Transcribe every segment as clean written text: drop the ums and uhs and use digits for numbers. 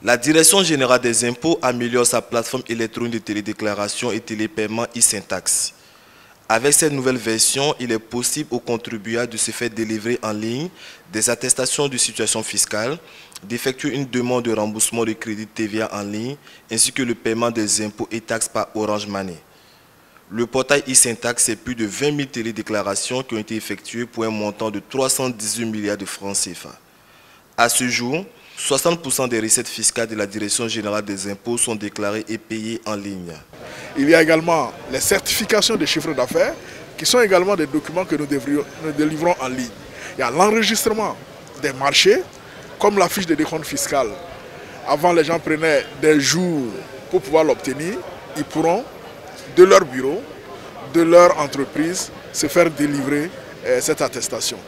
La Direction générale des impôts améliore sa plateforme électronique de télédéclaration et télépaiement e-Syntax. Avec cette nouvelle version, il est possible aux contribuables de se faire délivrer en ligne des attestations de situation fiscale, d'effectuer une demande de remboursement de crédit TVA en ligne, ainsi que le paiement des impôts et taxes par Orange Money. Le portail e-Syntax, c'est plus de 20 000 télédéclarations qui ont été effectuées pour un montant de 318 milliards de francs CFA. À ce jour, 60% des recettes fiscales de la Direction générale des impôts sont déclarées et payées en ligne. Il y a également les certifications de chiffre d'affaires qui sont également des documents que nous délivrons en ligne. Il y a l'enregistrement des marchés comme la fiche de décompte fiscal. Avant, les gens prenaient des jours pour pouvoir l'obtenir. Ils pourront, de leur bureau, de leur entreprise, se faire délivrer cette attestation.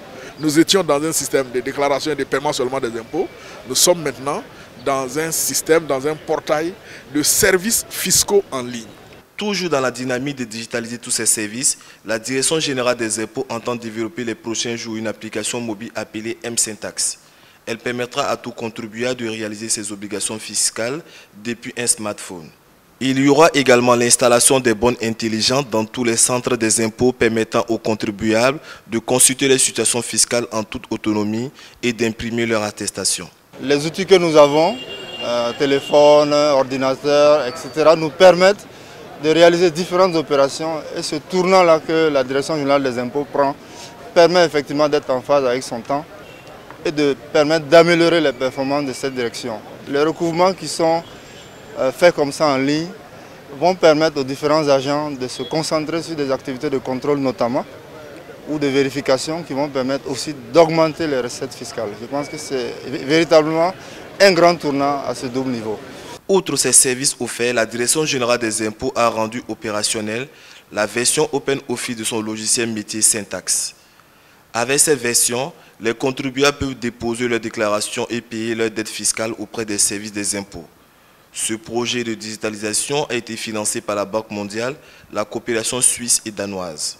Nous étions dans un système de déclaration et de paiement seulement des impôts. Nous sommes maintenant dans un système, dans un portail de services fiscaux en ligne. Toujours dans la dynamique de digitaliser tous ces services, la Direction générale des impôts entend développer les prochains jours une application mobile appelée m-Syntax. Elle permettra à tout contribuable de réaliser ses obligations fiscales depuis un smartphone. Il y aura également l'installation des bornes intelligentes dans tous les centres des impôts permettant aux contribuables de consulter les situations fiscales en toute autonomie et d'imprimer leur attestation. Les outils que nous avons, téléphone, ordinateur, etc., nous permettent de réaliser différentes opérations et ce tournant-là que la Direction générale des impôts prend permet effectivement d'être en phase avec son temps et de permettre d'améliorer les performances de cette direction. Les recouvrements qui sont faits comme ça en ligne vont permettre aux différents agents de se concentrer sur des activités de contrôle notamment ou de vérification qui vont permettre aussi d'augmenter les recettes fiscales. Je pense que c'est véritablement un grand tournant à ce double niveau. Outre ces services offerts, la Direction générale des impôts a rendu opérationnelle la version Open Office de son logiciel métier Syntax. Avec cette version, les contribuables peuvent déposer leurs déclarations et payer leurs dettes fiscales auprès des services des impôts. Ce projet de digitalisation a été financé par la Banque mondiale, la coopération suisse et danoise.